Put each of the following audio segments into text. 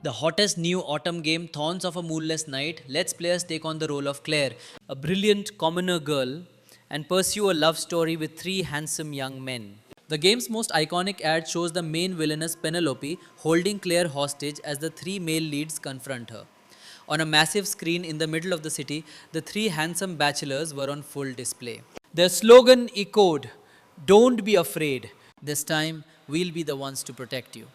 The hottest new autumn game, Thorns of a Moonless Night, lets players take on the role of Claire, a brilliant commoner girl, and pursue a love story with three handsome young men. The game's most iconic ad shows the main villainess Penelope holding Claire hostage as the three male leads confront her. On a massive screen in the middle of the city, the three handsome bachelors were on full display. Their slogan echoed, "Don't be afraid. This time, we'll be the ones to protect you."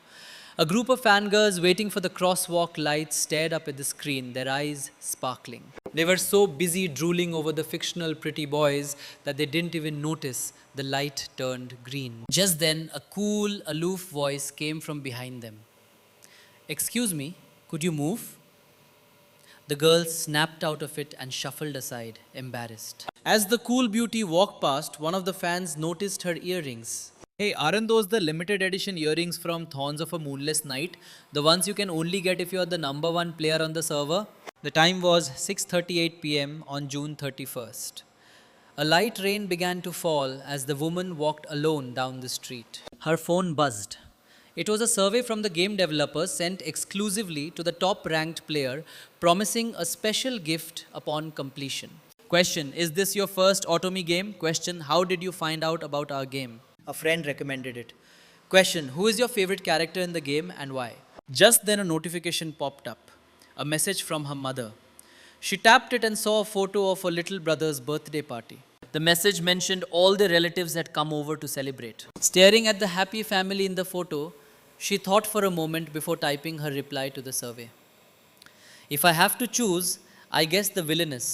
A group of fangirls waiting for the crosswalk lights stared up at the screen, their eyes sparkling. They were so busy drooling over the fictional pretty boys that they didn't even notice the light turned green. Just then, a cool, aloof voice came from behind them. "Excuse me, could you move?" The girls snapped out of it and shuffled aside, embarrassed. As the cool beauty walked past, one of the fans noticed her earrings. "Hey, aren't those the limited edition earrings from Thorns of a Moonless Night? The ones you can only get if you're the number one player on the server?" The time was 6:38 p.m. on June 31st. A light rain began to fall as the woman walked alone down the street. Her phone buzzed. It was a survey from the game developers sent exclusively to the top ranked player, promising a special gift upon completion. Question: Is this your first Automi game? Question: How did you find out about our game? A friend recommended it. Question: Who is your favorite character in the game and why? Just then a notification popped up. A message from her mother. She tapped it and saw a photo of her little brother's birthday party. The message mentioned all the relatives had come over to celebrate. Staring at the happy family in the photo, she thought for a moment before typing her reply to the survey. "If I have to choose, I guess the villainess."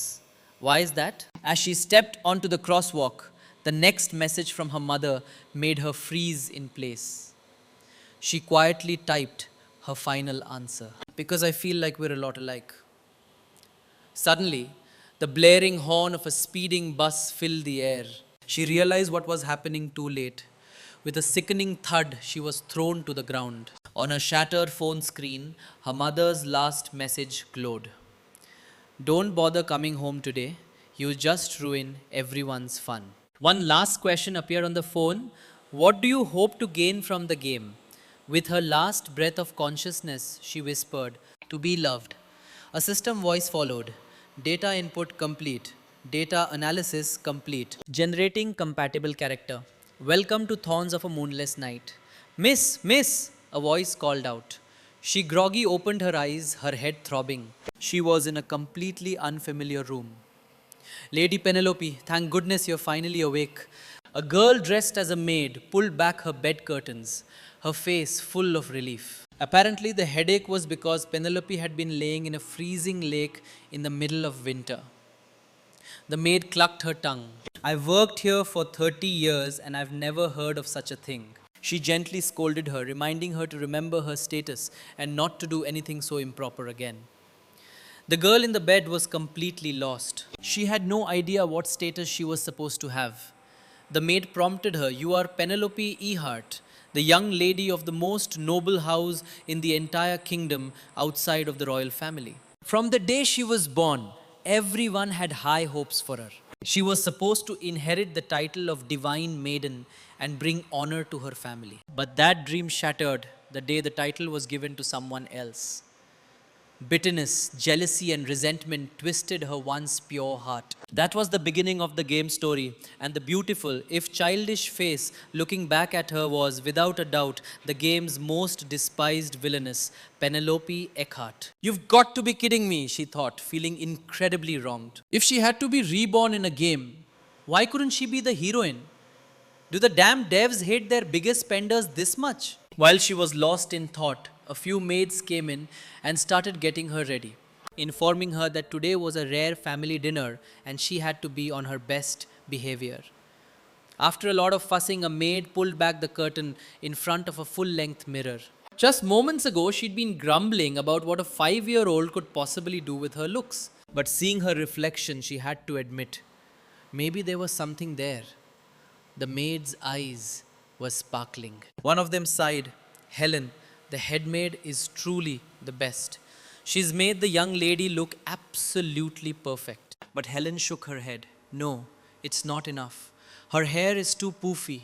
Why is that? As she stepped onto the crosswalk, the next message from her mother made her freeze in place. She quietly typed her final answer. "Because I feel like we're a lot alike." Suddenly, the blaring horn of a speeding bus filled the air. She realized what was happening too late. With a sickening thud, she was thrown to the ground. On her shattered phone screen, her mother's last message glowed. "Don't bother coming home today. You just ruin everyone's fun." One last question appeared on the phone. "What do you hope to gain from the game?" With her last breath of consciousness, she whispered, "To be loved." A system voice followed. Data input complete. Data analysis complete. Generating compatible character. "Welcome to Thorns of a Moonless Night." Miss, a voice called out. She groggy opened her eyes, her head throbbing. She was in a completely unfamiliar room. "Lady Penelope, thank goodness you're finally awake." A girl dressed as a maid pulled back her bed curtains, her face full of relief. Apparently, the headache was because Penelope had been laying in a freezing lake in the middle of winter. The maid clucked her tongue. "I've worked here for 30 years and I've never heard of such a thing." She gently scolded her, reminding her to remember her status and not to do anything so improper again. The girl in the bed was completely lost. She had no idea what status she was supposed to have. The maid prompted her, "You are Penelope Ehart, the young lady of the most noble house in the entire kingdom outside of the royal family." From the day she was born, everyone had high hopes for her. She was supposed to inherit the title of Divine Maiden and bring honor to her family. But that dream shattered the day the title was given to someone else. Bitterness, jealousy, and resentment twisted her once pure heart. That was the beginning of the game story, and the beautiful, if childish face looking back at her was, without a doubt, the game's most despised villainess, Penelope Eckhart. "You've got to be kidding me," she thought, feeling incredibly wronged. If she had to be reborn in a game, why couldn't she be the heroine? Do the damn devs hate their biggest spenders this much? While she was lost in thought, a few maids came in and started getting her ready, informing her that today was a rare family dinner and she had to be on her best behavior. After a lot of fussing, a maid pulled back the curtain in front of a full-length mirror. Just moments ago, she'd been grumbling about what a 5-year-old could possibly do with her looks. But seeing her reflection, she had to admit, maybe there was something there. The maid's eyes were sparkling. One of them sighed. "Helen, the head maid is truly the best. She's made the young lady look absolutely perfect." But Helen shook her head. "No, it's not enough. Her hair is too poofy.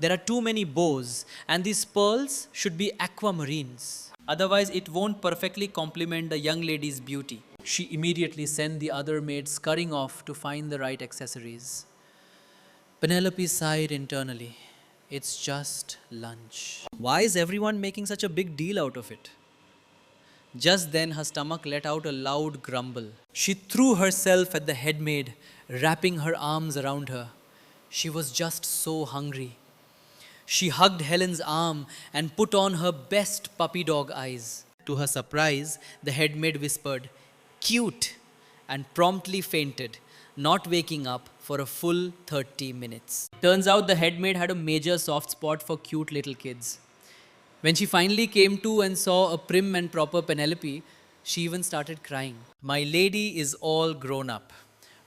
There are too many bows, and these pearls should be aquamarines." Otherwise, it won't perfectly complement the young lady's beauty. She immediately sent the other maid scurrying off to find the right accessories. Penelope sighed internally. It's just lunch. Why is everyone making such a big deal out of it? Just then, her stomach let out a loud grumble. She threw herself at the headmaid, wrapping her arms around her. She was just so hungry. She hugged Helen's arm and put on her best puppy dog eyes. To her surprise, the headmaid whispered, "Cute," and promptly fainted, not waking up for a full 30 minutes. Turns out the headmaid had a major soft spot for cute little kids. When she finally came to and saw a prim and proper Penelope, she even started crying. My lady is all grown up.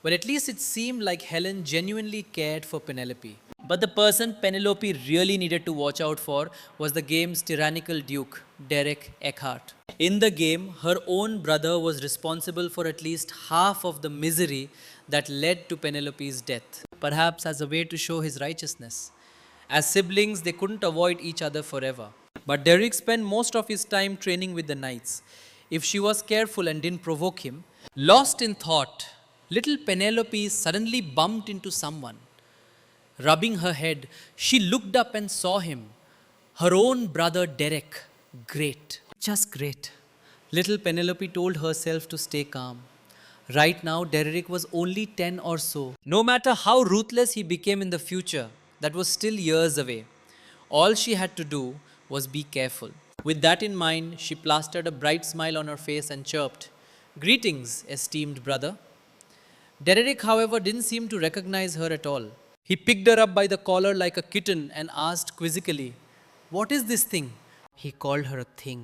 But at least it seemed like Helen genuinely cared for Penelope. But the person Penelope really needed to watch out for was the game's tyrannical duke, Derek Eckhart. In the game, her own brother was responsible for at least half of the misery that led to Penelope's death, perhaps as a way to show his righteousness. As siblings, they couldn't avoid each other forever. But Derek spent most of his time training with the knights. If she was careful and didn't provoke him, lost in thought, little Penelope suddenly bumped into someone. Rubbing her head, she looked up and saw him. Her own brother Derek. Great. Just great. Little Penelope told herself to stay calm. Right now, Derek was only 10 or so. No matter how ruthless he became in the future, that was still years away. All she had to do was be careful. With that in mind, she plastered a bright smile on her face and chirped, "Greetings, esteemed brother." Derek, however, didn't seem to recognize her at all. He picked her up by the collar like a kitten and asked quizzically, "What is this thing?" He called her a thing.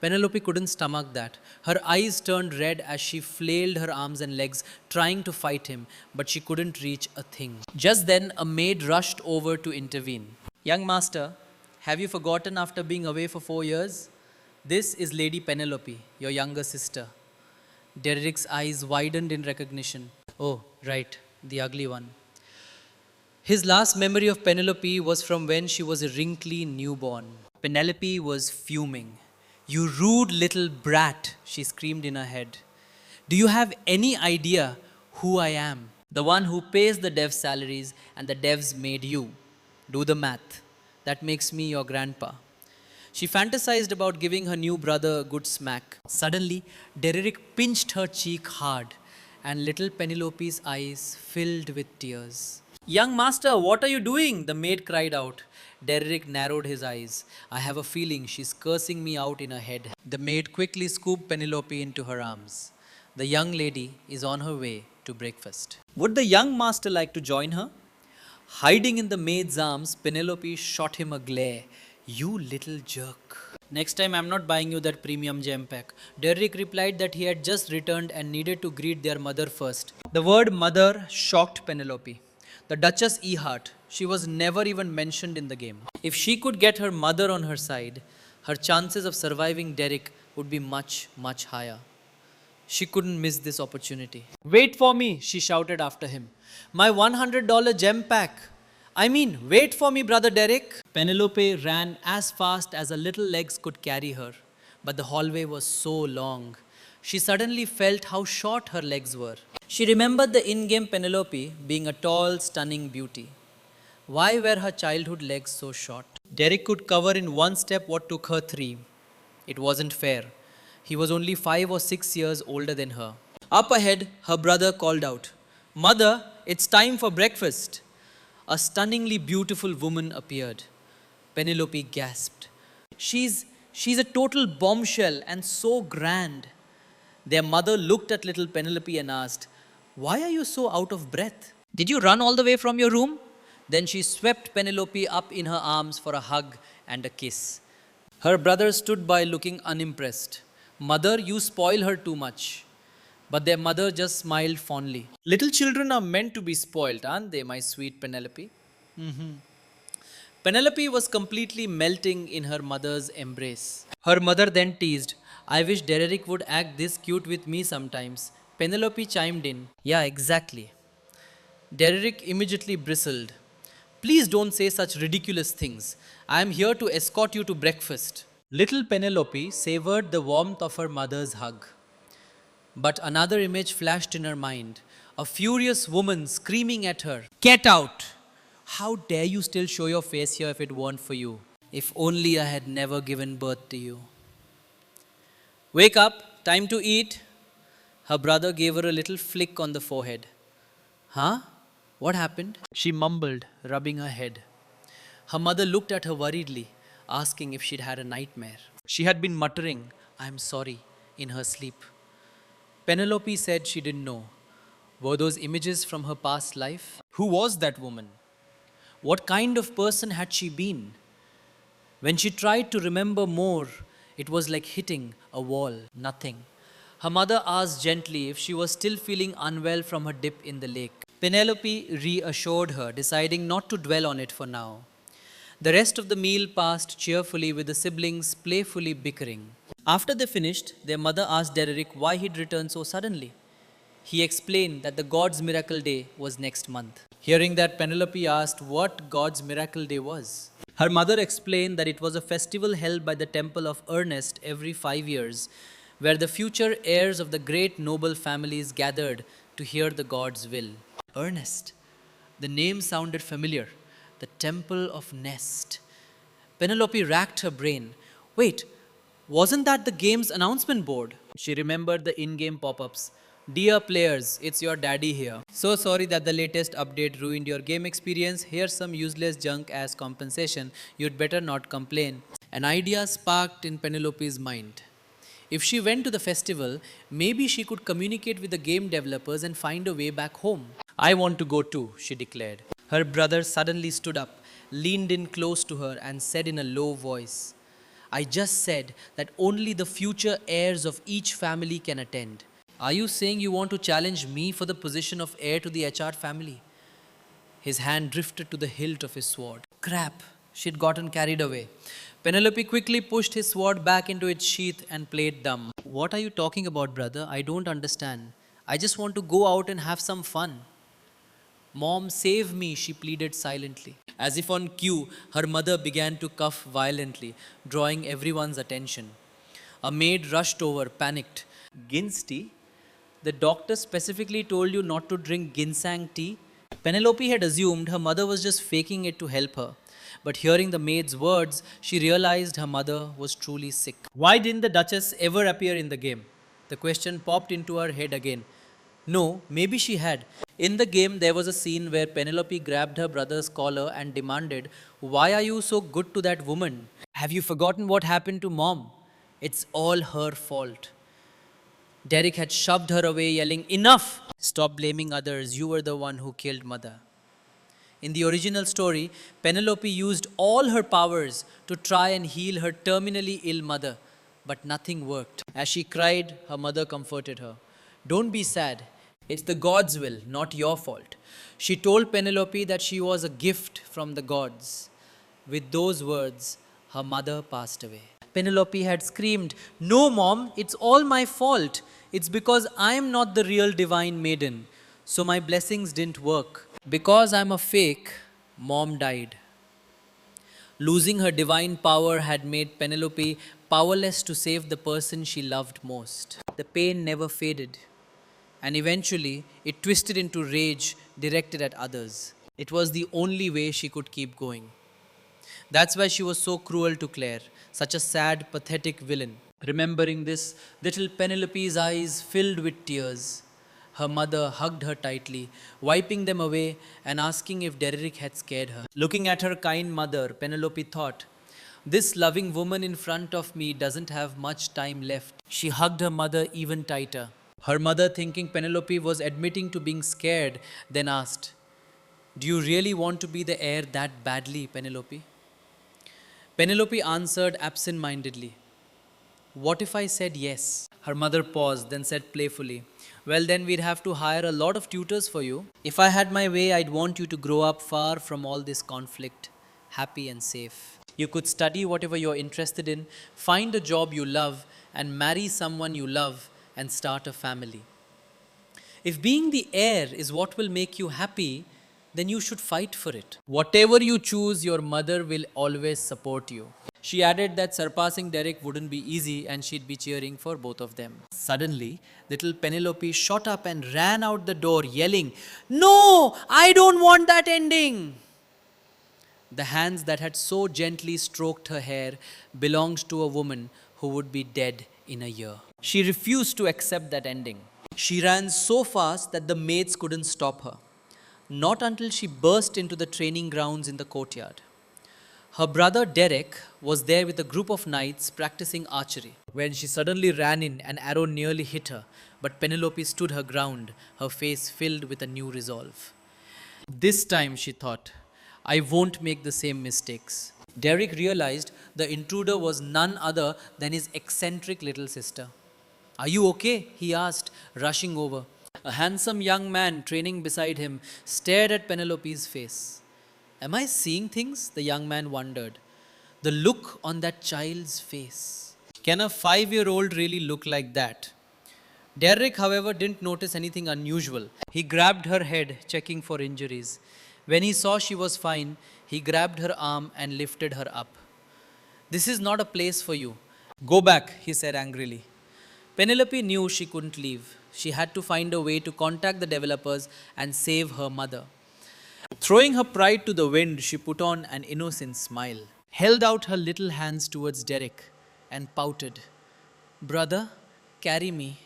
Penelope couldn't stomach that. Her eyes turned red as she flailed her arms and legs, trying to fight him, but she couldn't reach a thing. Just then, a maid rushed over to intervene. "Young master, have you forgotten after being away for 4 years? This is Lady Penelope, your younger sister." Derek's eyes widened in recognition. Oh, right, the ugly one. His last memory of Penelope was from when she was a wrinkly newborn. Penelope was fuming. "You rude little brat," she screamed in her head. "Do you have any idea who I am? The one who pays the devs' salaries and the devs made you. Do the math. That makes me your grandpa." She fantasized about giving her new brother a good smack. Suddenly, Derek pinched her cheek hard, and little Penelope's eyes filled with tears. "Young master, what are you doing?" the maid cried out. Derek narrowed his eyes. "I have a feeling she's cursing me out in her head." The maid quickly scooped Penelope into her arms. "The young lady is on her way to breakfast. Would the young master like to join her?" Hiding in the maid's arms, Penelope shot him a glare. "You little jerk. Next time I'm not buying you that premium gem pack." Derek replied that he had just returned and needed to greet their mother first. The word mother shocked Penelope. The Duchess Ehart, she was never even mentioned in the game. If she could get her mother on her side, her chances of surviving Derek would be much, much higher. She couldn't miss this opportunity. "Wait for me," she shouted after him. "My $100 gem pack. I mean, wait for me, brother Derek." Penelope ran as fast as her little legs could carry her, but the hallway was so long. She suddenly felt how short her legs were. She remembered the in-game Penelope being a tall, stunning beauty. Why were her childhood legs so short? Derek could cover in one step what took her 3. It wasn't fair. He was only 5 or 6 years older than her. Up ahead, her brother called out, "Mother, it's time for breakfast." A stunningly beautiful woman appeared. Penelope gasped. She's a total bombshell and so grand." Their mother looked at little Penelope and asked, "Why are you so out of breath? Did you run all the way from your room?" Then she swept Penelope up in her arms for a hug and a kiss. Her brother stood by looking unimpressed. "Mother, you spoil her too much." But their mother just smiled fondly. "Little children are meant to be spoiled, aren't they, my sweet Penelope?" Penelope was completely melting in her mother's embrace. Her mother then teased, "I wish Derek would act this cute with me sometimes." Penelope chimed in, "Yeah, exactly." Derek immediately bristled. "Please don't say such ridiculous things. I am here to escort you to breakfast." Little Penelope savored the warmth of her mother's hug. But another image flashed in her mind, a furious woman screaming at her, "Get out! How dare you still show your face here if it weren't for you? If only I had never given birth to you." "Wake up, time to eat." Her brother gave her a little flick on the forehead. "Huh? What happened?" she mumbled, rubbing her head. Her mother looked at her worriedly, asking if she'd had a nightmare. She had been muttering, "I'm sorry," in her sleep. Penelope said she didn't know. Were those images from her past life? Who was that woman? What kind of person had she been? When she tried to remember more, it was like hitting a wall, nothing. Her mother asked gently if she was still feeling unwell from her dip in the lake. Penelope reassured her, deciding not to dwell on it for now. The rest of the meal passed cheerfully with the siblings playfully bickering. After they finished, their mother asked Derek why he'd returned so suddenly. He explained that the God's Miracle Day was next month. Hearing that, Penelope asked what God's Miracle Day was. Her mother explained that it was a festival held by the Temple of Ernest every 5 years, where the future heirs of the great noble families gathered to hear the God's will. Ernest. The name sounded familiar. The Temple of Nest. Penelope racked her brain. Wait, wasn't that the game's announcement board? She remembered the in game pop ups. "Dear players, it's your daddy here. So sorry that the latest update ruined your game experience. Here's some useless junk as compensation. You'd better not complain." An idea sparked in Penelope's mind. If she went to the festival, maybe she could communicate with the game developers and find a way back home. "I want to go too," she declared. Her brother suddenly stood up, leaned in close to her, and said in a low voice, "I just said that only the future heirs of each family can attend. Are you saying you want to challenge me for the position of heir to the HR family?" His hand drifted to the hilt of his sword. Crap, she'd gotten carried away. Penelope quickly pushed his sword back into its sheath and played dumb. "What are you talking about, brother? I don't understand. I just want to go out and have some fun." "Mom, save me," she pleaded silently. As if on cue, her mother began to cough violently, drawing everyone's attention. A maid rushed over, panicked. "Gin's tea? The doctor specifically told you not to drink ginseng tea?" Penelope had assumed her mother was just faking it to help her. But hearing the maid's words, she realized her mother was truly sick. Why didn't the Duchess ever appear in the game? The question popped into her head again. No, maybe she had. In the game, there was a scene where Penelope grabbed her brother's collar and demanded, "Why are you so good to that woman? Have you forgotten what happened to Mom? It's all her fault." Derek had shoved her away, yelling, "Enough! Stop blaming others. You were the one who killed Mother." In the original story, Penelope used all her powers to try and heal her terminally ill mother, but nothing worked. As she cried, her mother comforted her. "Don't be sad. It's the God's will, not your fault." She told Penelope that she was a gift from the gods. With those words, her mother passed away. Penelope had screamed, "No, Mom, it's all my fault. It's because I'm not the real divine maiden. So my blessings didn't work. Because I'm a fake, Mom died." Losing her divine power had made Penelope powerless to save the person she loved most. The pain never faded, and eventually it twisted into rage directed at others. It was the only way she could keep going. That's why she was so cruel to Claire, such a sad, pathetic villain. Remembering this, little Penelope's eyes filled with tears. Her mother hugged her tightly, wiping them away and asking if Derek had scared her. Looking at her kind mother, Penelope thought, "This loving woman in front of me doesn't have much time left." She hugged her mother even tighter. Her mother, thinking Penelope was admitting to being scared, then asked, "Do you really want to be the heir that badly, Penelope?" Penelope answered absent mindedly, "What if I said yes?" Her mother paused, then said playfully, "Well, then we'd have to hire a lot of tutors for you. If I had my way, I'd want you to grow up far from all this conflict, happy and safe. You could study whatever you're interested in, find a job you love, and marry someone you love and start a family. If being the heir is what will make you happy, then you should fight for it. Whatever you choose, your mother will always support you." She added that surpassing Derek wouldn't be easy and she'd be cheering for both of them. Suddenly, little Penelope shot up and ran out the door yelling, "No! I don't want that ending!" The hands that had so gently stroked her hair belonged to a woman who would be dead in a year. She refused to accept that ending. She ran so fast that the maids couldn't stop her. Not until she burst into the training grounds in the courtyard. Her brother Derek was there with a group of knights practicing archery. When she suddenly ran in, an arrow nearly hit her, but Penelope stood her ground, her face filled with a new resolve. This time, she thought, I won't make the same mistakes. Derek realized the intruder was none other than his eccentric little sister. Are you okay? He asked, rushing over. A handsome young man training beside him stared at Penelope's face. Am I seeing things? The young man wondered. The look on that child's face. Can a 5-year-old really look like that? Derek, however, didn't notice anything unusual. He grabbed her head, checking for injuries. When he saw she was fine, he grabbed her arm and lifted her up. This is not a place for you. Go back, he said angrily. Penelope knew she couldn't leave. She had to find a way to contact the developers and save her mother. Throwing her pride to the wind, she put on an innocent smile, held out her little hands towards Derek, and pouted. Brother, carry me.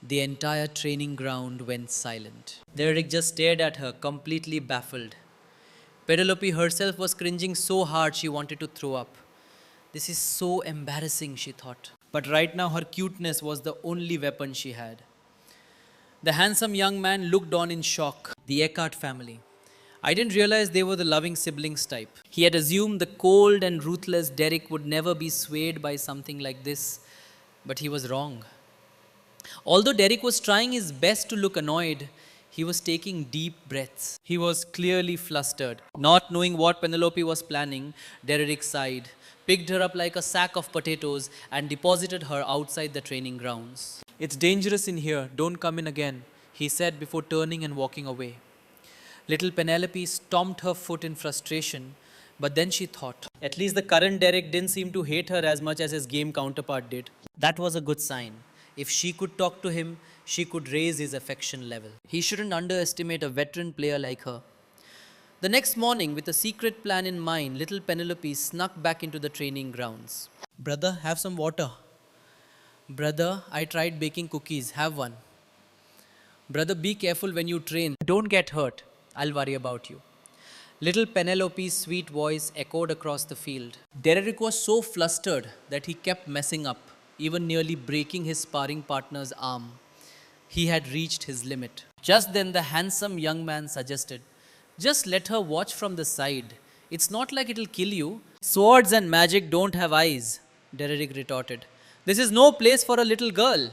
The entire training ground went silent. Derek just stared at her, completely baffled. Penelope herself was cringing so hard she wanted to throw up. This is so embarrassing, she thought. But right now her cuteness was the only weapon she had. The handsome young man looked on in shock. The Eckhart family. I didn't realize they were the loving siblings type. He had assumed the cold and ruthless Derek would never be swayed by something like this, but he was wrong. Although Derek was trying his best to look annoyed, he was taking deep breaths. He was clearly flustered. Not knowing what Penelope was planning, Derek sighed, picked her up like a sack of potatoes, and deposited her outside the training grounds. It's dangerous in here, don't come in again, he said before turning and walking away. Little Penelope stomped her foot in frustration, but then she thought, at least the current Derek didn't seem to hate her as much as his game counterpart did. That was a good sign. If she could talk to him, she could raise his affection level. He shouldn't underestimate a veteran player like her. The next morning, with a secret plan in mind, little Penelope snuck back into the training grounds. Brother, have some water. Brother, I tried baking cookies. Have one. Brother, be careful when you train. Don't get hurt. I'll worry about you. Little Penelope's sweet voice echoed across the field. Derek was so flustered that he kept messing up, even nearly breaking his sparring partner's arm. He had reached his limit. Just then the handsome young man suggested, just let her watch from the side. It's not like it'll kill you. Swords and magic don't have eyes, Derek retorted. This is no place for a little girl.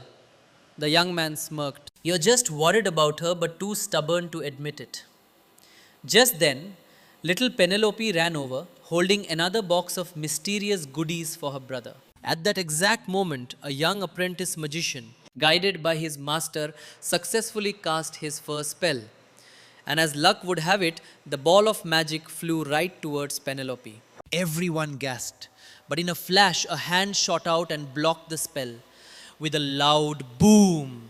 The young man smirked. You're just worried about her but too stubborn to admit it. Just then, little Penelope ran over, holding another box of mysterious goodies for her brother. At that exact moment, a young apprentice magician, guided by his master, successfully cast his first spell. And as luck would have it, the ball of magic flew right towards Penelope. Everyone gasped, but in a flash, a hand shot out and blocked the spell. With a loud boom,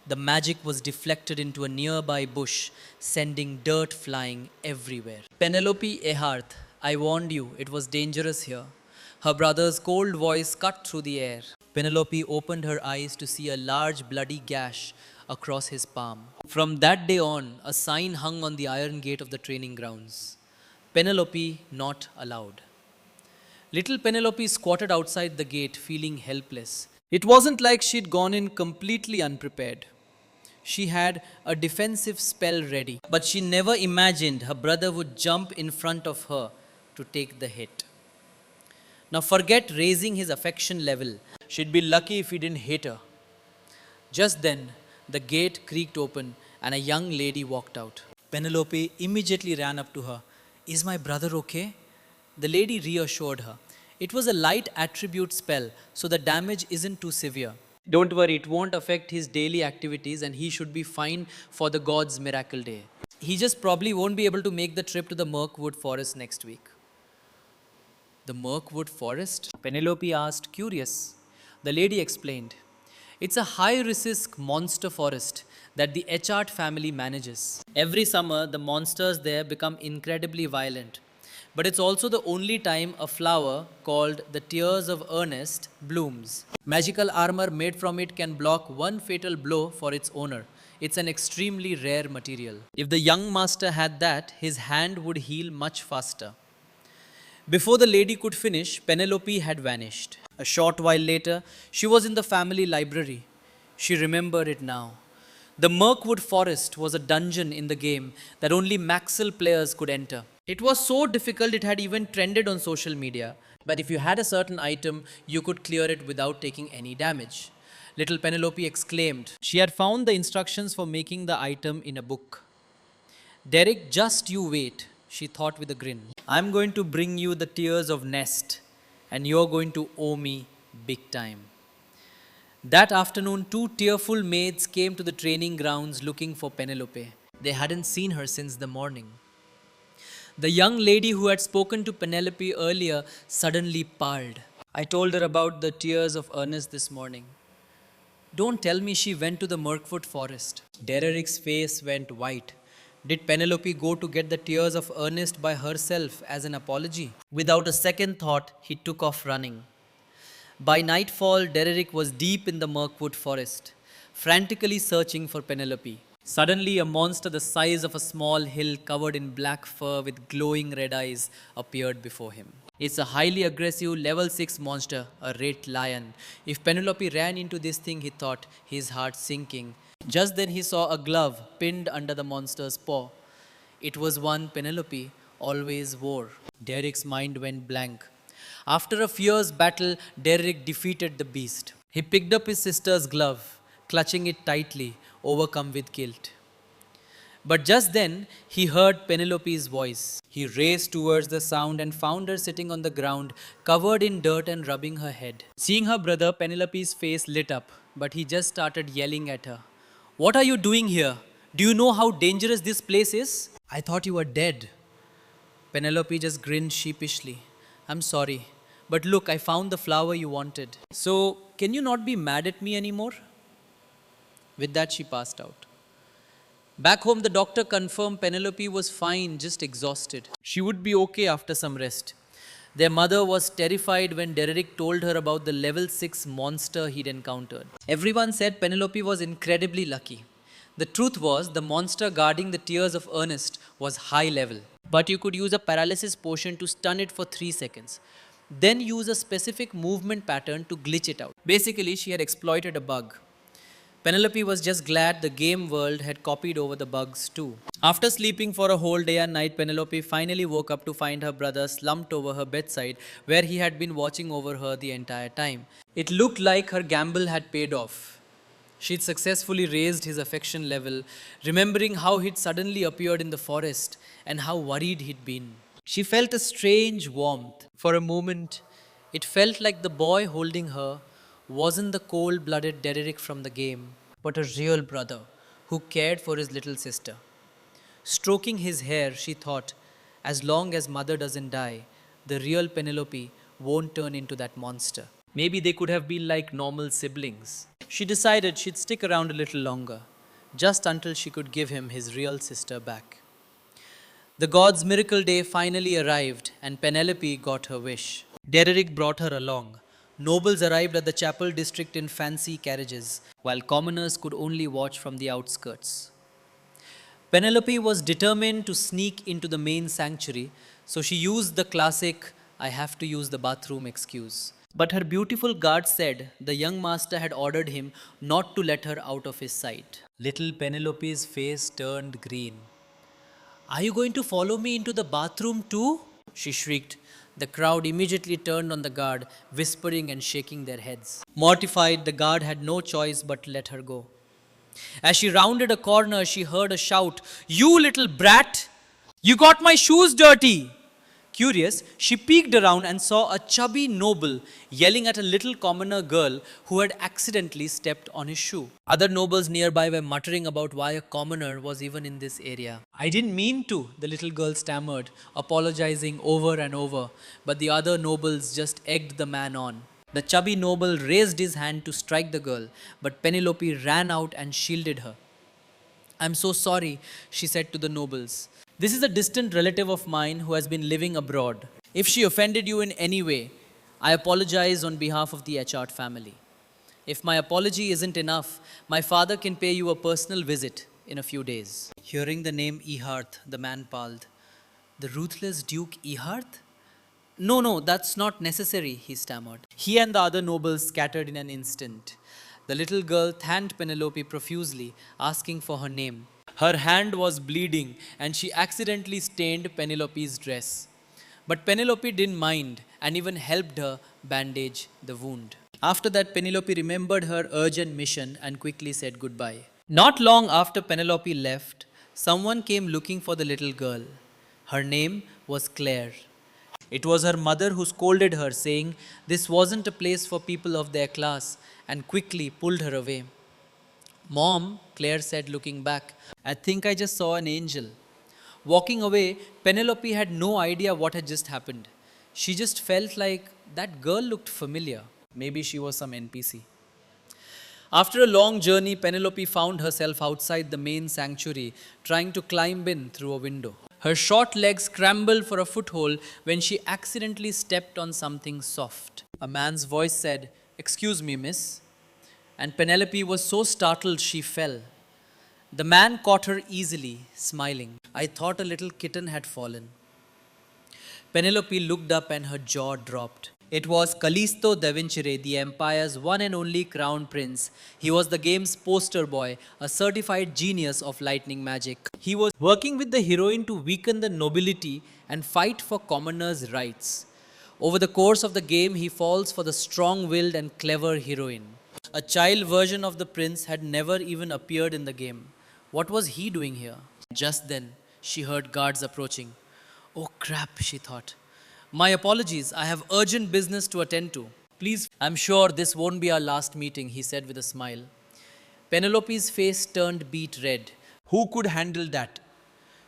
the magic was deflected into a nearby bush, sending dirt flying everywhere. Penelope Eharth, I warned you, it was dangerous here. Her brother's cold voice cut through the air. Penelope opened her eyes to see a large bloody gash across his palm. From that day on, a sign hung on the iron gate of the training grounds. Penelope not allowed. Little Penelope squatted outside the gate, feeling helpless. It wasn't like she'd gone in completely unprepared. She had a defensive spell ready, but she never imagined her brother would jump in front of her to take the hit. Now forget raising his affection level. She'd be lucky if he didn't hit her. Just then, the gate creaked open and a young lady walked out. Penelope immediately ran up to her. Is my brother okay? The lady reassured her. It was a light attribute spell, so the damage isn't too severe. Don't worry, it won't affect his daily activities and he should be fine for the God's miracle day. He just probably won't be able to make the trip to the Mirkwood forest next week. The Mirkwood forest? Penelope asked, curious. The lady explained, it's a high risk monster forest that the Echart family manages. Every summer, the monsters there become incredibly violent. But it's also the only time a flower called the Tears of Ernest blooms. Magical armor made from it can block one fatal blow for its owner. It's an extremely rare material. If the young master had that, his hand would heal much faster. Before the lady could finish, Penelope had vanished. A short while later, she was in the family library. She remembered it now. The Mirkwood Forest was a dungeon in the game that only Maxwell players could enter. It was so difficult it had even trended on social media. But if you had a certain item, you could clear it without taking any damage. Little Penelope exclaimed. She had found the instructions for making the item in a book. Derek, just you wait, she thought with a grin. I'm going to bring you the tears of Nest, and you're going to owe me big time. That afternoon, two tearful maids came to the training grounds looking for Penelope. They hadn't seen her since the morning. The young lady who had spoken to Penelope earlier suddenly palled. I told her about the tears of Ernest this morning. Don't tell me she went to the Mirkwood forest. Derek's face went white. Did Penelope go to get the tears of Ernest by herself as an apology? Without a second thought, he took off running. By nightfall, Derek was deep in the Mirkwood forest, frantically searching for Penelope. Suddenly, a monster the size of a small hill covered in black fur with glowing red eyes appeared before him. It's a highly aggressive level 6 monster, a red lion. If Penelope ran into this thing, he thought, his heart sinking. Just then he saw a glove pinned under the monster's paw. It was one Penelope always wore. Derek's mind went blank. After a fierce battle, Derek defeated the beast. He picked up his sister's glove, clutching it tightly, overcome with guilt. But just then, he heard Penelope's voice. He raced towards the sound and found her sitting on the ground, covered in dirt and rubbing her head. Seeing her brother, Penelope's face lit up, but he just started yelling at her. What are you doing here? Do you know how dangerous this place is? I thought you were dead. Penelope just grinned sheepishly. I'm sorry, but look, I found the flower you wanted. So, can you not be mad at me anymore? With that, she passed out. Back home, the doctor confirmed Penelope was fine, just exhausted. She would be okay after some rest. Their mother was terrified when Derek told her about the level 6 monster he'd encountered. Everyone said Penelope was incredibly lucky. The truth was, the monster guarding the tears of Ernest was high level. But you could use a paralysis potion to stun it for 3 seconds. Then use a specific movement pattern to glitch it out. Basically, she had exploited a bug. Penelope was just glad the game world had copied over the bugs too. After sleeping for a whole day and night, Penelope finally woke up to find her brother slumped over her bedside, where he had been watching over her the entire time. It looked like her gamble had paid off. She'd successfully raised his affection level, remembering how he'd suddenly appeared in the forest and how worried he'd been. She felt a strange warmth. For a moment, it felt like the boy holding her wasn't the cold-blooded Derek from the game, but a real brother who cared for his little sister. Stroking his hair, she thought, as long as mother doesn't die, the real Penelope won't turn into that monster. Maybe they could have been like normal siblings. She decided she'd stick around a little longer, just until she could give him his real sister back. The god's miracle day finally arrived, and Penelope got her wish. Derek brought her along. Nobles arrived at the chapel district in fancy carriages, while commoners could only watch from the outskirts. Penelope was determined to sneak into the main sanctuary, so she used the classic, I have to use the bathroom excuse. But her beautiful guard said the young master had ordered him not to let her out of his sight. Little Penelope's face turned green. Are you going to follow me into the bathroom too? She shrieked. The crowd immediately turned on the guard, whispering and shaking their heads. Mortified, the guard had no choice but to let her go. As she rounded a corner, she heard a shout, You little brat! You got my shoes dirty! Curious, she peeked around and saw a chubby noble yelling at a little commoner girl who had accidentally stepped on his shoe. Other nobles nearby were muttering about why a commoner was even in this area. I didn't mean to, the little girl stammered, apologizing over and over, but the other nobles just egged the man on. The chubby noble raised his hand to strike the girl, but Penelope ran out and shielded her. I'm so sorry, she said to the nobles. This is a distant relative of mine who has been living abroad. If she offended you in any way, I apologize on behalf of the Echart family. If my apology isn't enough, my father can pay you a personal visit in a few days. Hearing the name Eharth, the man palled. The ruthless Duke Eharth? No, no, that's not necessary, he stammered. He and the other nobles scattered in an instant. The little girl thanked Penelope profusely, asking for her name. Her hand was bleeding and she accidentally stained Penelope's dress. But Penelope didn't mind and even helped her bandage the wound. After that, Penelope remembered her urgent mission and quickly said goodbye. Not long after Penelope left, someone came looking for the little girl. Her name was Claire. It was her mother who scolded her, saying this wasn't a place for people of their class, and quickly pulled her away. Mom, Claire said, looking back, I think I just saw an angel. Walking away, Penelope had no idea what had just happened. She just felt like that girl looked familiar. Maybe she was some NPC. After a long journey, Penelope found herself outside the main sanctuary, trying to climb in through a window. Her short legs scrambled for a foothold when she accidentally stepped on something soft. A man's voice said, Excuse me, miss. And Penelope was so startled she fell. The man caught her easily, smiling. I thought a little kitten had fallen. Penelope looked up and her jaw dropped. It was Callisto da Vincere, the empire's one and only crown prince. He was the game's poster boy, a certified genius of lightning magic. He was working with the heroine to weaken the nobility and fight for commoners' rights. Over the course of the game, he falls for the strong-willed and clever heroine. A child version of the prince had never even appeared in the game. What was he doing here? Just then, she heard guards approaching. Oh crap, she thought. My apologies, I have urgent business to attend to. Please, I'm sure this won't be our last meeting, he said with a smile. Penelope's face turned beet red. Who could handle that?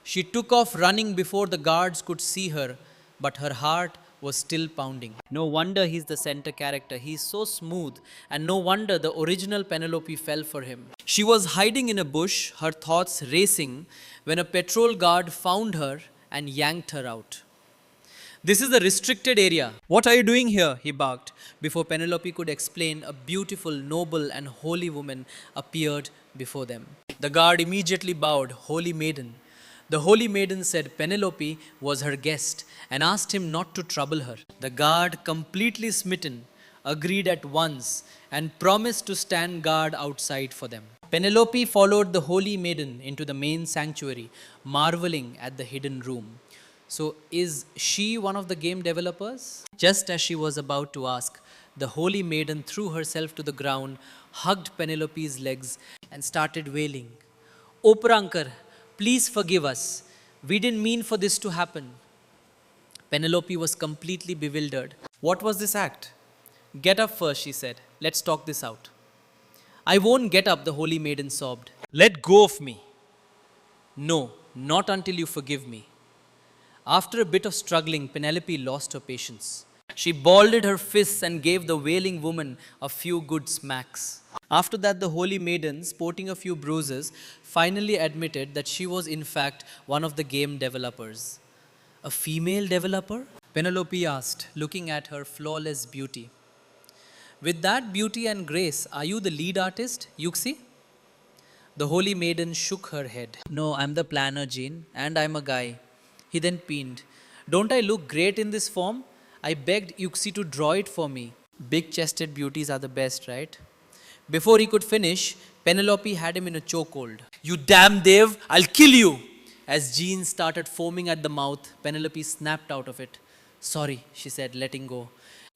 She took off running before the guards could see her, but her heart was still pounding. No wonder he's the center character. He's so smooth, and no wonder the original Penelope fell for him. She was hiding in a bush, her thoughts racing, when a patrol guard found her and yanked her out. This is a restricted area. What are you doing here? He barked. Before Penelope could explain, a beautiful, noble, and holy woman appeared before them. The guard immediately bowed, Holy Maiden. The holy maiden said Penelope was her guest and asked him not to trouble her. The guard, completely smitten, agreed at once and promised to stand guard outside for them. Penelope followed the holy maiden into the main sanctuary, marveling at the hidden room. So, is she one of the game developers? Just as she was about to ask, the holy maiden threw herself to the ground, hugged Penelope's legs, and started wailing. O Prankar, please forgive us. We didn't mean for this to happen. Penelope was completely bewildered. What was this act? Get up first, she said. Let's talk this out. I won't get up, the holy maiden sobbed. Let go of me. No, not until you forgive me. After a bit of struggling, Penelope lost her patience. She balled her fists and gave the wailing woman a few good smacks. After that, the holy maiden, sporting a few bruises, finally admitted that she was in fact one of the game developers. A female developer? Penelope asked, looking at her flawless beauty. With that beauty and grace, are you the lead artist, Yuxi? The holy maiden shook her head. No, I'm the planner, Jean, and I'm a guy. He then peened. Don't I look great in this form? I begged Yuxi to draw it for me. Big-chested beauties are the best, right? Before he could finish, Penelope had him in a chokehold. You damn Dev, I'll kill you! As Jean started foaming at the mouth, Penelope snapped out of it. Sorry, she said, letting go.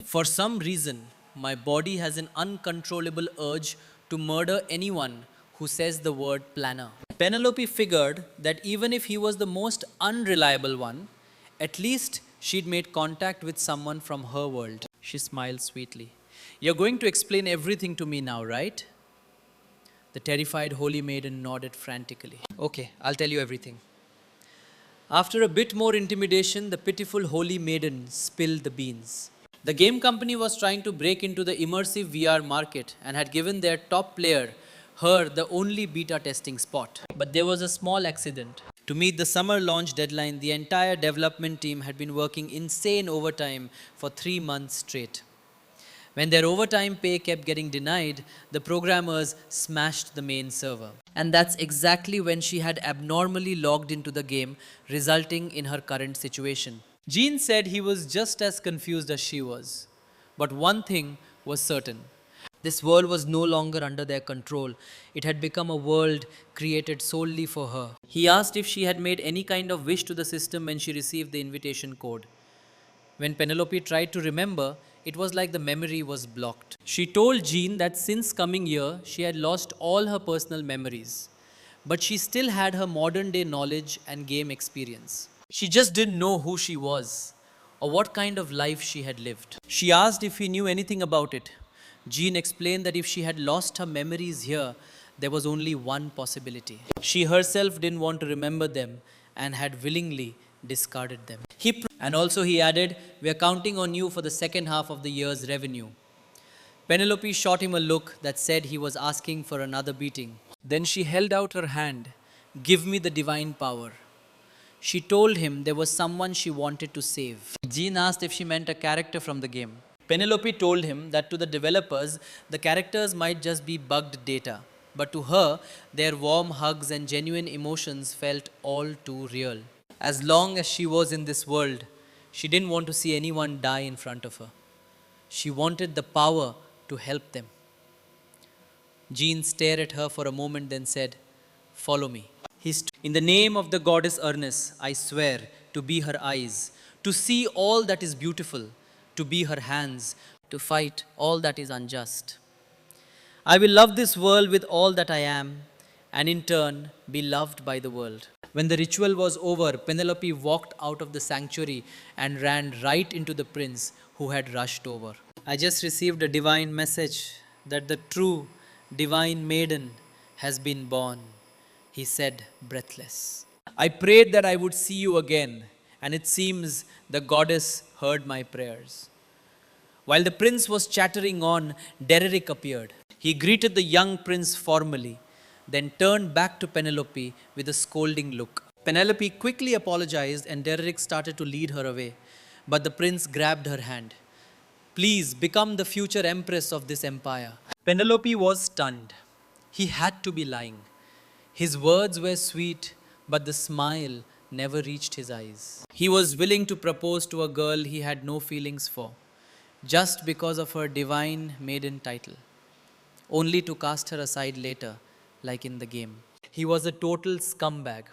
For some reason, my body has an uncontrollable urge to murder anyone who says the word planner. Penelope figured that even if he was the most unreliable one, at least She'd made contact with someone from her world. She smiled sweetly. You're going to explain everything to me now, right? The terrified holy maiden nodded frantically. Okay, I'll tell you everything. After a bit more intimidation, the pitiful holy maiden spilled the beans. The game company was trying to break into the immersive VR market and had given their top player her the only beta testing spot. But there was a small accident. To meet the summer launch deadline, the entire development team had been working insane overtime for 3 months straight. When their overtime pay kept getting denied, the programmers smashed the main server. And that's exactly when she had abnormally logged into the game, resulting in her current situation. Jean said he was just as confused as she was. But one thing was certain. This world was no longer under their control. It had become a world created solely for her. He asked if she had made any kind of wish to the system when she received the invitation code. When Penelope tried to remember, it was like the memory was blocked. She told Jean that since coming here, she had lost all her personal memories. But she still had her modern day knowledge and game experience. She just didn't know who she was or what kind of life she had lived. She asked if he knew anything about it. Jean explained that if she had lost her memories here, there was only one possibility. She herself didn't want to remember them and had willingly discarded them. And also he added, "We are counting on you for the second half of the year's revenue." Penelope shot him a look that said he was asking for another beating. Then she held out her hand. "Give me the divine power." She told him there was someone she wanted to save. Jean asked if she meant a character from the game. Penelope told him that to the developers, the characters might just be bugged data. But to her, their warm hugs and genuine emotions felt all too real. As long as she was in this world, she didn't want to see anyone die in front of her. She wanted the power to help them. Jean stared at her for a moment, then said, "Follow me." In the name of the goddess Ernest, I swear to be her eyes, to see all that is beautiful, to be her hands, to fight all that is unjust. I will love this world with all that I am, and in turn be loved by the world. When the ritual was over, Penelope walked out of the sanctuary and ran right into the prince who had rushed over. I just received a divine message that the true divine maiden has been born, he said, breathless. I prayed that I would see you again, and it seems the goddess heard my prayers. While the prince was chattering on, Dari appeared. He greeted the young prince formally, then turned back to Penelope with a scolding look. Penelope quickly apologized and Dari started to lead her away, but the prince grabbed her hand. Please become the future empress of this empire. Penelope was stunned. He had to be lying. His words were sweet, but the smile never reached his eyes. He was willing to propose to a girl he had no feelings for, just because of her divine maiden title, only to cast her aside later, like in the game. He was a total scumbag.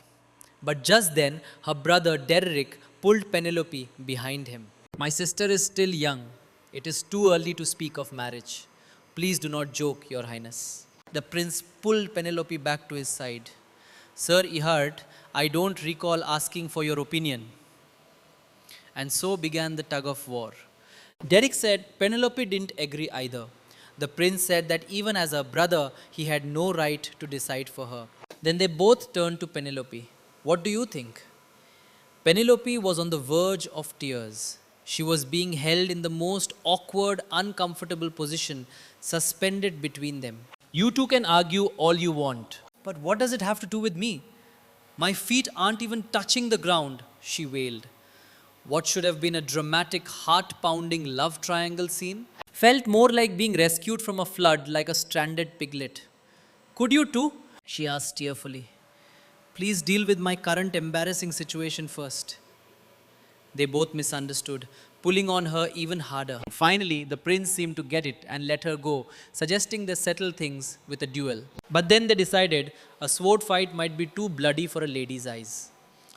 But just then, her brother Derek pulled Penelope behind him. My sister is still young. It is too early to speak of marriage. Please do not joke, Your Highness. The prince pulled Penelope back to his side. Sir Ehart, I don't recall asking for your opinion. And so began the tug of war. Derek said Penelope didn't agree either. The prince said that even as a brother, he had no right to decide for her. Then they both turned to Penelope. What do you think? Penelope was on the verge of tears. She was being held in the most awkward, uncomfortable position, suspended between them. You two can argue all you want, but what does it have to do with me? My feet aren't even touching the ground, she wailed. What should have been a dramatic, heart-pounding love triangle scene felt more like being rescued from a flood like a stranded piglet. Could you too? She asked tearfully. Please deal with my current embarrassing situation first. They both misunderstood, pulling on her even harder. Finally, the prince seemed to get it and let her go, suggesting they settle things with a duel. But then they decided a sword fight might be too bloody for a lady's eyes.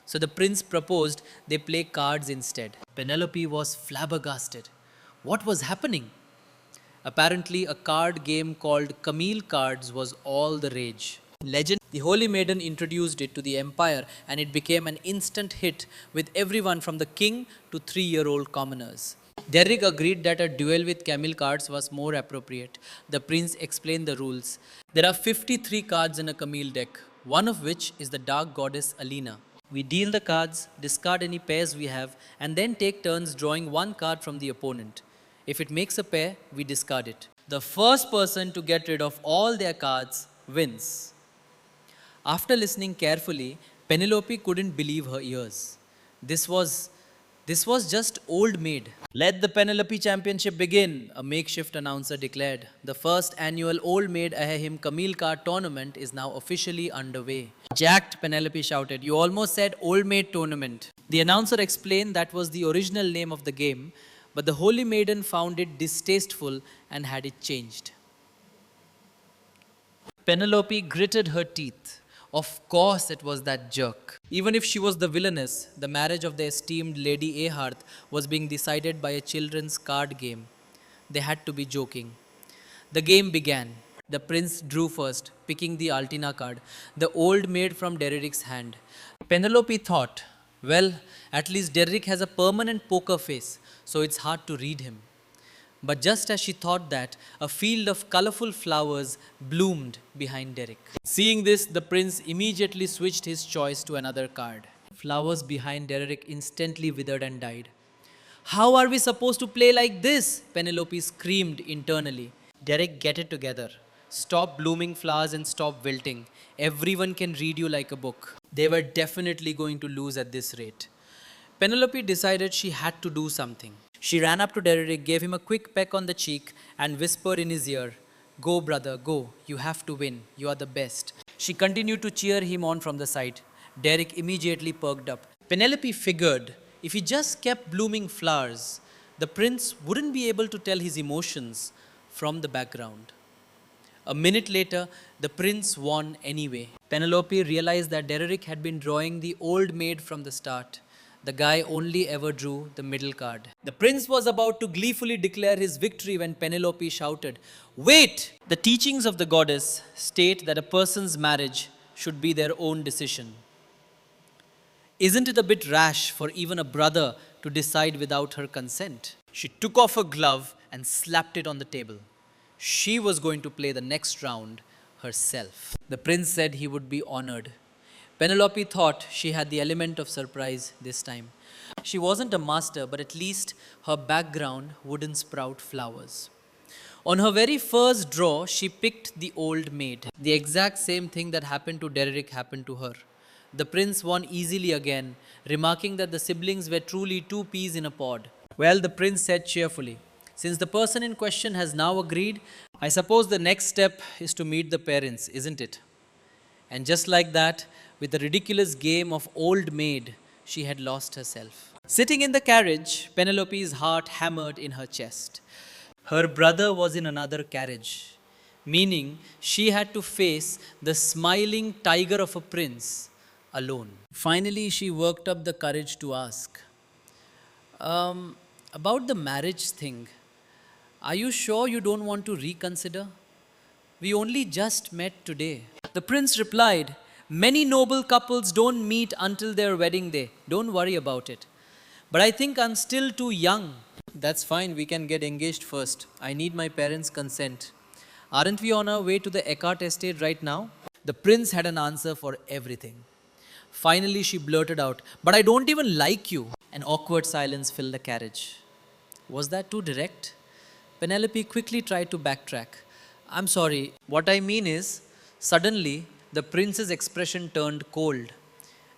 So the prince proposed they play cards instead. Penelope was flabbergasted. What was happening? Apparently, a card game called Camille Cards was all the rage. legend. The Holy Maiden introduced it to the empire and it became an instant hit with everyone from the king to 3-year-old commoners. Derrick agreed that a duel with camel cards was more appropriate. The prince explained the rules. There are 53 cards in a camel deck, one of which is the dark goddess Alina. We deal the cards, discard any pairs we have, and then take turns drawing one card from the opponent. If it makes a pair, we discard it. The first person to get rid of all their cards wins. After listening carefully, Penelope couldn't believe her ears. This was this was just old maid. Let the Penelope Championship begin, a makeshift announcer declared. The first annual Old Maid Ahim Camel Card tournament is now officially underway. Jacked, Penelope shouted, "You almost said Old Maid Tournament." The announcer explained that was the original name of the game, but the Holy Maiden found it distasteful and had it changed. Penelope gritted her teeth. Of course, it was that jerk. Even if she was the villainess, the marriage of the esteemed Lady Aharth was being decided by a children's card game. They had to be joking. The game began. The prince drew first, picking the Altina card, the old maid from Derrick's hand. Penelope thought, well, at least Derrick has a permanent poker face, so it's hard to read him. But just as she thought that, a field of colorful flowers bloomed behind Derrick. Seeing this, the prince immediately switched his choice to another card. Flowers behind Derrick instantly withered and died. How are we supposed to play like this? Penelope screamed internally. Derrick, get it together. Stop blooming flowers and stop wilting. Everyone can read you like a book. They were definitely going to lose at this rate. Penelope decided she had to do something. She ran up to Derrick, gave him a quick peck on the cheek, and whispered in his ear, "Go, brother, go. You have to win. You are the best." She continued to cheer him on from the side. Derrick immediately perked up. Penelope figured if he just kept blooming flowers, the prince wouldn't be able to tell his emotions from the background. A minute later, the prince won anyway. Penelope realized that Derrick had been drawing the old maid from the start. The guy only ever drew the middle card. The prince was about to gleefully declare his victory when Penelope shouted, "Wait! The teachings of the goddess state that a person's marriage should be their own decision. Isn't it a bit rash for even a brother to decide without her consent?" She took off her glove and slapped it on the table. She was going to play the next round herself. The prince said he would be honored. Penelope thought she had the element of surprise this time. She wasn't a master, but at least her background wouldn't sprout flowers. On her very first draw, she picked the old maid. The exact same thing that happened to Derrick happened to her. The prince won easily again, remarking that the siblings were truly two peas in a pod. Well, the prince said cheerfully, "Since the person in question has now agreed, I suppose the next step is to meet the parents, isn't it?" And just like that, with the ridiculous game of old maid, she had lost herself. Sitting in the carriage, Penelope's heart hammered in her chest. Her brother was in another carriage, meaning she had to face the smiling tiger of a prince alone. Finally, she worked up the courage to ask, about the marriage thing, are you sure you don't want to reconsider? We only just met today." The prince replied, "Many noble couples don't meet until their wedding day. Don't worry about it. But I think I'm still too young." "That's fine. We can get engaged first. I need my parents' consent. Aren't we on our way to the Eckhart estate right now?" The prince had an answer for everything. Finally, she blurted out, "But I don't even like you." An awkward silence filled the carriage. Was that too direct? Penelope quickly tried to backtrack. "I'm sorry. What I mean is," suddenly, the prince's expression turned cold.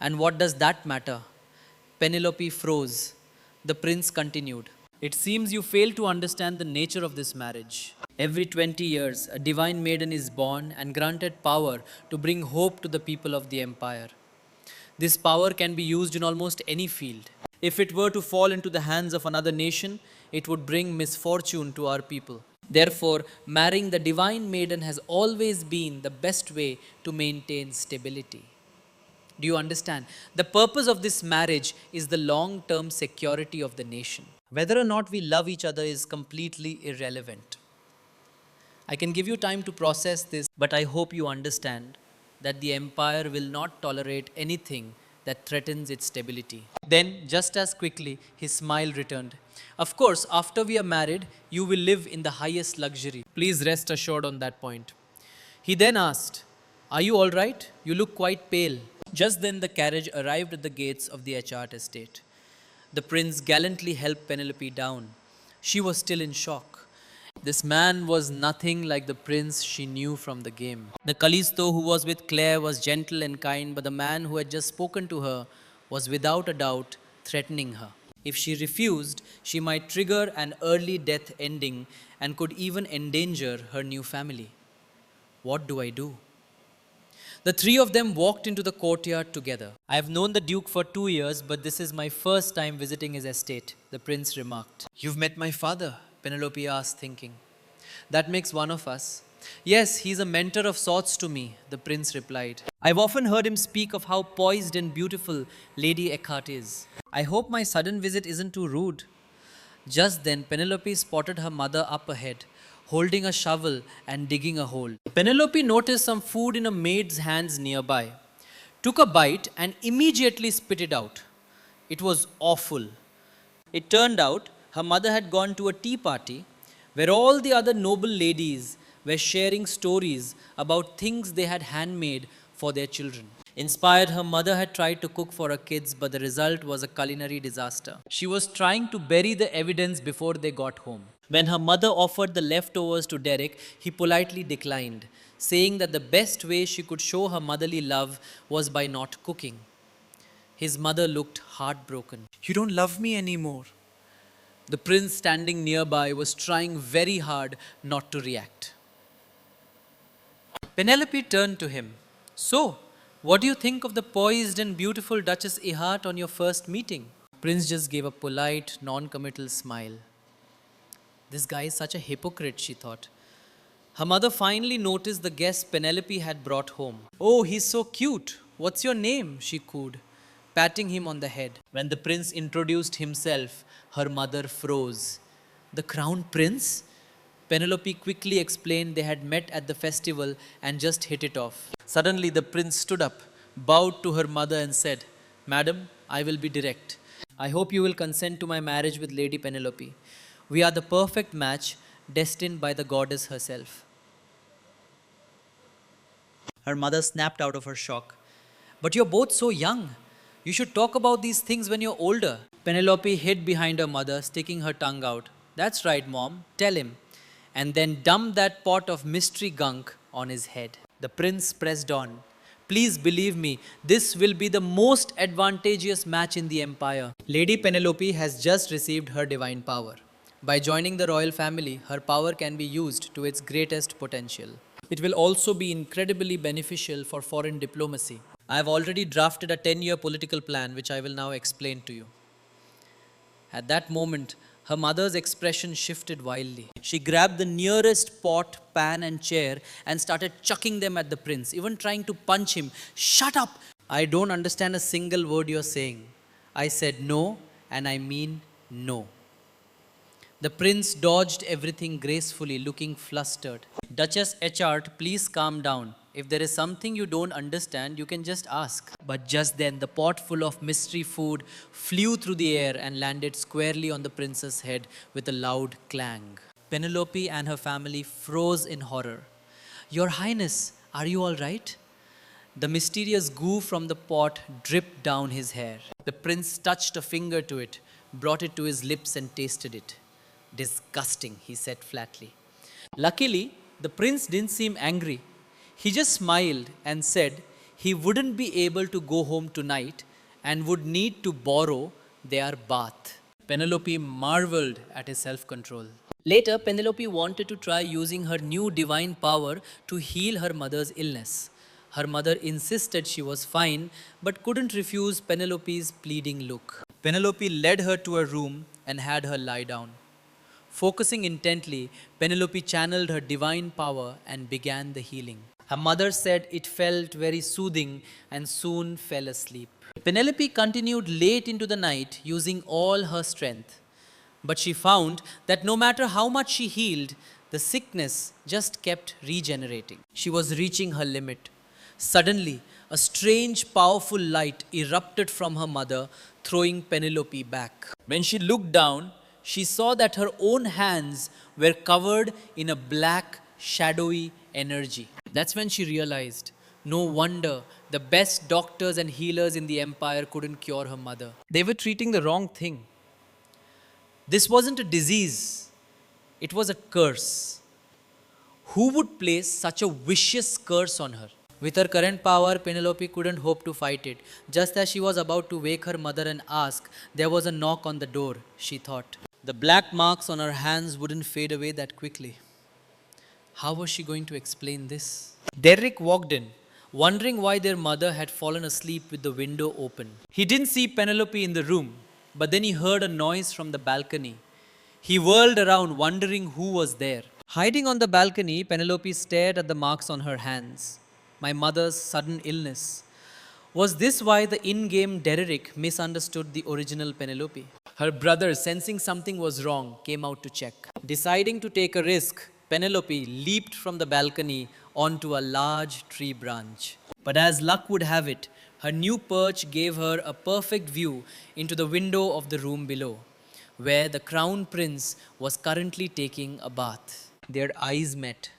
"And what does that matter?" Penelope froze. The prince continued, "It seems you fail to understand the nature of this marriage. Every 20 years, a divine maiden is born and granted power to bring hope to the people of the empire. This power can be used in almost any field. If it were to fall into the hands of another nation, it would bring misfortune to our people. Therefore, marrying the divine maiden has always been the best way to maintain stability. Do you understand? The purpose of this marriage is the long-term security of the nation. Whether or not we love each other is completely irrelevant. I can give you time to process this, but I hope you understand. that the empire will not tolerate anything that threatens its stability. Then, just as quickly, his smile returned. Of course, after we are married, you will live in the highest luxury. Please rest assured on that point. He then asked, "Are you all right? You look quite pale." Just then, the carriage arrived at the gates of the Echart estate. The prince gallantly helped Penelope down. She was still in shock. This man was nothing like the prince she knew from the game. The Callisto who was with Claire was gentle and kind, but the man who had just spoken to her was without a doubt threatening her. If she refused, she might trigger an early death ending and could even endanger her new family. What do I do? The three of them walked into the courtyard together. I have known the Duke for 2 years, but this is my first time visiting his estate, the prince remarked. You've met my father, Penelope asked, thinking. That makes one of us. Yes, he's a mentor of sorts to me, the prince replied. I've often heard him speak of how poised and beautiful Lady Eckhart is. I hope my sudden visit isn't too rude. Just then, Penelope spotted her mother up ahead, holding a shovel and digging a hole. Penelope noticed some food in a maid's hands nearby, took a bite, and immediately spit it out. It was awful. It turned out her mother had gone to a tea party where all the other noble ladies were sharing stories about things they had handmade for their children. Inspired, her mother had tried to cook for her kids, but the result was a culinary disaster. She was trying to bury the evidence before they got home. When her mother offered the leftovers to Derek, he politely declined, saying that the best way she could show her motherly love was by not cooking. His mother looked heartbroken. You don't love me anymore. The prince standing nearby was trying very hard not to react. Penelope turned to him. So, what do you think of the poised and beautiful Duchess Ehart on your first meeting? Prince just gave a polite, non-committal smile. This guy is such a hypocrite, she thought. Her mother finally noticed the guest Penelope had brought home. Oh, he's so cute. What's your name? She cooed, patting him on the head. When the prince introduced himself, her mother froze. The crown prince? Penelope quickly explained they had met at the festival and just hit it off. Suddenly, the prince stood up, bowed to her mother, and said, Madam, I will be direct. I hope you will consent to my marriage with Lady Penelope. We are the perfect match, destined by the goddess herself. Her mother snapped out of her shock. But you're both so young. You should talk about these things when you're older. Penelope hid behind her mother, sticking her tongue out. That's right, Mom. Tell him. And then dumped that pot of mystery gunk on his head. The prince pressed on. Please believe me, this will be the most advantageous match in the empire. Lady Penelope has just received her divine power. By joining the royal family, her power can be used to its greatest potential. It will also be incredibly beneficial for foreign diplomacy. I have already drafted a 10-year political plan, which I will now explain to you. At that moment, her mother's expression shifted wildly. She grabbed the nearest pot, pan, and chair and started chucking them at the prince, even trying to punch him. Shut up! I don't understand a single word you're saying. I said no, and I mean no. The prince dodged everything gracefully, looking flustered. Duchess Echart, please calm down. If there is something you don't understand, you can just ask. But just then, the pot full of mystery food flew through the air and landed squarely on the prince's head with a loud clang. Penelope and her family froze in horror. Your Highness, are you all right? The mysterious goo from the pot dripped down his hair. The prince touched a finger to it, brought it to his lips and tasted it. Disgusting, he said flatly. Luckily, the prince didn't seem angry. He just smiled and said he wouldn't be able to go home tonight and would need to borrow their bath. Penelope marveled at his self-control. Later, Penelope wanted to try using her new divine power to heal her mother's illness. Her mother insisted she was fine, but couldn't refuse Penelope's pleading look. Penelope led her to a room and had her lie down. Focusing intently, Penelope channeled her divine power and began the healing. Her mother said it felt very soothing and soon fell asleep. Penelope continued late into the night using all her strength. But she found that no matter how much she healed, the sickness just kept regenerating. She was reaching her limit. Suddenly, a strange, powerful light erupted from her mother, throwing Penelope back. When she looked down, she saw that her own hands were covered in a black, shadowy energy. That's when she realized no wonder the best doctors and healers in the empire couldn't cure her mother. They were treating the wrong thing. This wasn't a disease, it was a curse. Who would place such a vicious curse on her? With her current power, Penelope couldn't hope to fight it. Just as she was about to wake her mother and ask, there was a knock on the door, she thought. The black marks on her hands wouldn't fade away that quickly. How was she going to explain this? Derek walked in, wondering why their mother had fallen asleep with the window open. He didn't see Penelope in the room, but then he heard a noise from the balcony. He whirled around, wondering who was there. Hiding on the balcony, Penelope stared at the marks on her hands. My mother's sudden illness. Was this why the in game Derek misunderstood the original Penelope? Her brother, sensing something was wrong, came out to check. Deciding to take a risk, Penelope leaped from the balcony onto a large tree branch. But as luck would have it, her new perch gave her a perfect view into the window of the room below, where the crown prince was currently taking a bath. Their eyes met.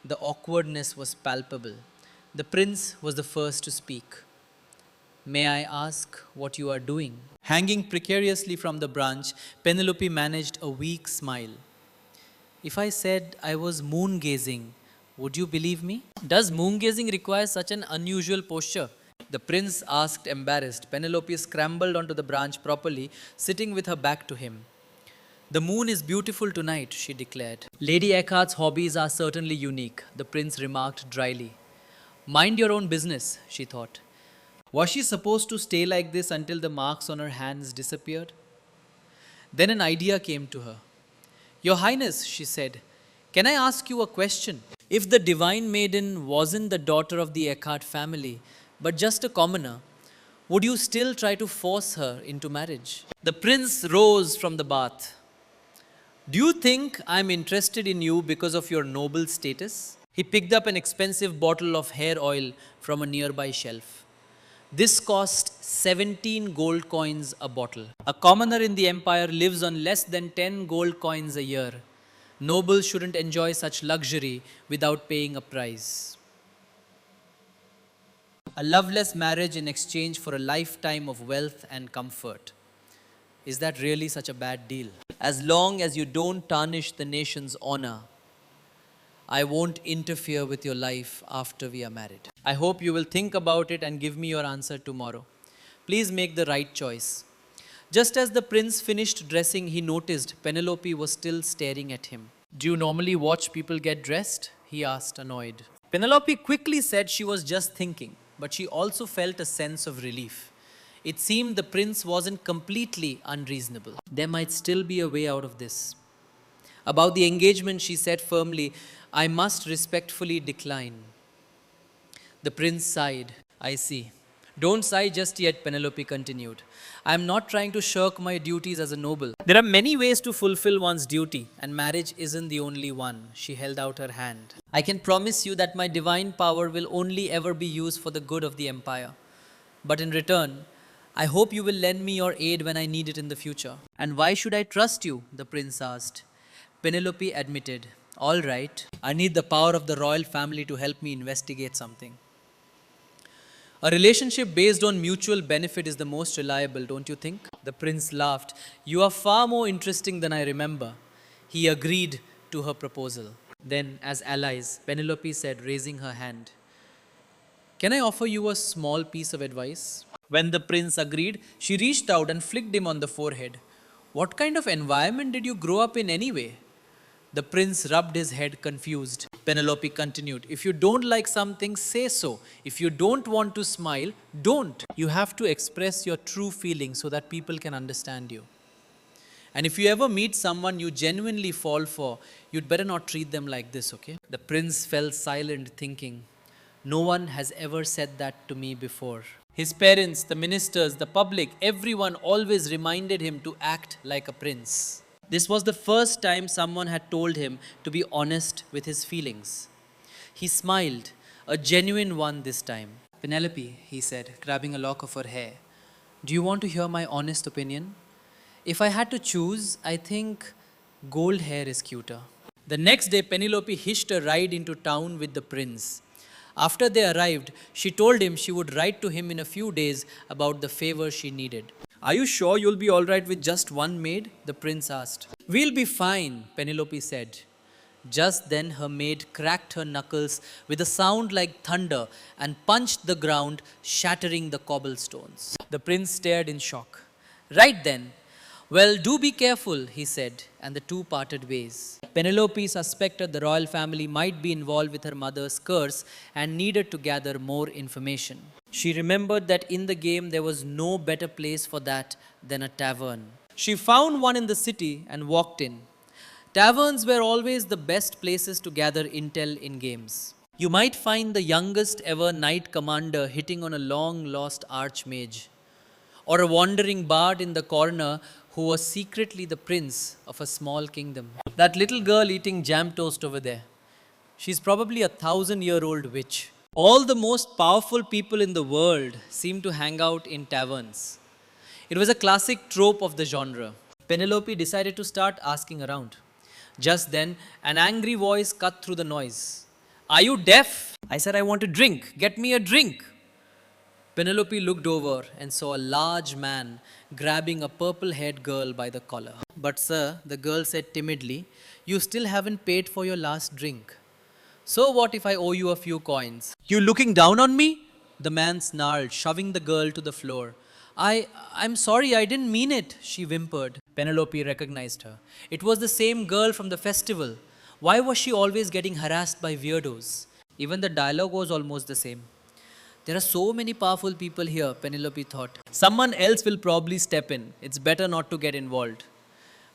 The awkwardness was palpable. The prince was the first to speak. May I ask what you are doing? Hanging precariously from the branch, Penelope managed a weak smile. If I said I was moon gazing, would you believe me? Does moon gazing require such an unusual posture? The prince asked, embarrassed. Penelope scrambled onto the branch properly, sitting with her back to him. The moon is beautiful tonight, she declared. Lady Eckhart's hobbies are certainly unique, the prince remarked dryly. Mind your own business, she thought. Was she supposed to stay like this until the marks on her hands disappeared? Then an idea came to her. Your Highness, she said, can I ask you a question? If the divine maiden wasn't the daughter of the Eckhart family, but just a commoner, would you still try to force her into marriage? The prince rose from the bath. Do you think I'm interested in you because of your noble status? He picked up an expensive bottle of hair oil from a nearby shelf. This cost 17 gold coins a bottle. A commoner in the empire lives on less than 10 gold coins a year. Nobles shouldn't enjoy such luxury without paying a price. A loveless marriage in exchange for a lifetime of wealth and comfort. Is that really such a bad deal? As long as you don't tarnish the nation's honor, I won't interfere with your life after we are married. I hope you will think about it and give me your answer tomorrow. Please make the right choice. Just as the prince finished dressing, he noticed Penelope was still staring at him. Do you normally watch people get dressed? He asked, annoyed. Penelope quickly said she was just thinking, but she also felt a sense of relief. It seemed the prince wasn't completely unreasonable. There might still be a way out of this. About the engagement, she said firmly, I must respectfully decline. The prince sighed. I see. Don't sigh just yet, Penelope continued. I am not trying to shirk my duties as a noble. There are many ways to fulfill one's duty, and marriage isn't the only one. She held out her hand. I can promise you that my divine power will only ever be used for the good of the empire. But in return, I hope you will lend me your aid when I need it in the future. And why should I trust you? The prince asked. Penelope admitted. All right, I need the power of the royal family to help me investigate something. A relationship based on mutual benefit is the most reliable, don't you think? The prince laughed. You are far more interesting than I remember. He agreed to her proposal. Then, as allies, Penelope said, raising her hand, can I offer you a small piece of advice? When the prince agreed, she reached out and flicked him on the forehead. What kind of environment did you grow up in anyway? The prince rubbed his head confused. Penelope continued, if you don't like something, say so. If you don't want to smile, don't. You have to express your true feelings so that people can understand you. And if you ever meet someone you genuinely fall for, you'd better not treat them like this, okay? The prince fell silent, thinking, no one has ever said that to me before. His parents, the ministers, the public, everyone always reminded him to act like a prince. This was the first time someone had told him to be honest with his feelings. He smiled, a genuine one this time. Penelope, he said, grabbing a lock of her hair, do you want to hear my honest opinion? If I had to choose, I think gold hair is cuter. The next day, Penelope hitched a ride into town with the prince. After they arrived, she told him she would write to him in a few days about the favor she needed. Are you sure you'll be alright with just one maid? The prince asked. We'll be fine, Penelope said. Just then, her maid cracked her knuckles with a sound like thunder and punched the ground, shattering the cobblestones. The prince stared in shock. Right then, well, do be careful, he said, and the two parted ways. Penelope suspected the royal family might be involved with her mother's curse and needed to gather more information. She remembered that in the game there was no better place for that than a tavern. She found one in the city and walked in. Taverns were always the best places to gather intel in games. You might find the youngest ever knight commander hitting on a long lost archmage, or a wandering bard in the corner who was secretly the prince of a small kingdom. That little girl eating jam toast over there, she's probably 1,000-year-old witch. All the most powerful people in the world seem to hang out in taverns. It was a classic trope of the genre. Penelope decided to start asking around. Just then, an angry voice cut through the noise. Are you deaf? I said I want a drink. Get me a drink. Penelope looked over and saw a large man grabbing a purple-haired girl by the collar. But sir, the girl said timidly, you still haven't paid for your last drink. So what if I owe you a few coins? You looking down on me? The man snarled, shoving the girl to the floor. I'm sorry, I didn't mean it, she whimpered. Penelope recognized her. It was the same girl from the festival. Why was she always getting harassed by weirdos? Even the dialogue was almost the same. There are so many powerful people here, Penelope thought. Someone else will probably step in. It's better not to get involved.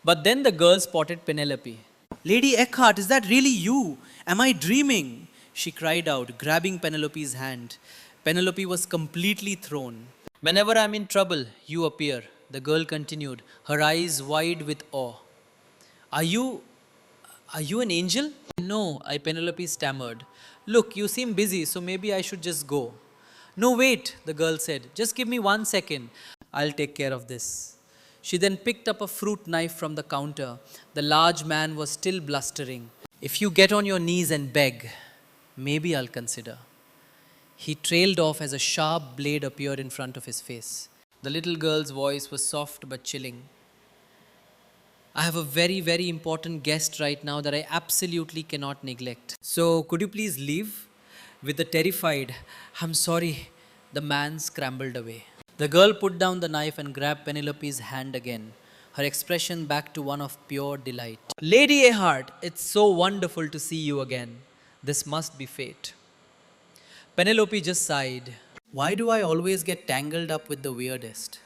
But then the girl spotted Penelope. Lady Eckhart, is that really you? Am I dreaming? She cried out, grabbing Penelope's hand. Penelope was completely thrown. Whenever I'm in trouble, you appear, the girl continued, her eyes wide with awe. Are you an angel? No, Penelope stammered. Look, you seem busy, so maybe I should just go. No, wait, the girl said. Just give me 1 second. I'll take care of this. She then picked up a fruit knife from the counter. The large man was still blustering. If you get on your knees and beg, maybe I'll consider. He trailed off as a sharp blade appeared in front of his face. The little girl's voice was soft but chilling. I have a very, very important guest right now that I absolutely cannot neglect. So, could you please leave? With a terrified, I'm sorry, the man scrambled away. The girl put down the knife and grabbed Penelope's hand again, her expression back to one of pure delight. Lady Eckhart, it's so wonderful to see you again. This must be fate. Penelope just sighed. Why do I always get tangled up with the weirdest?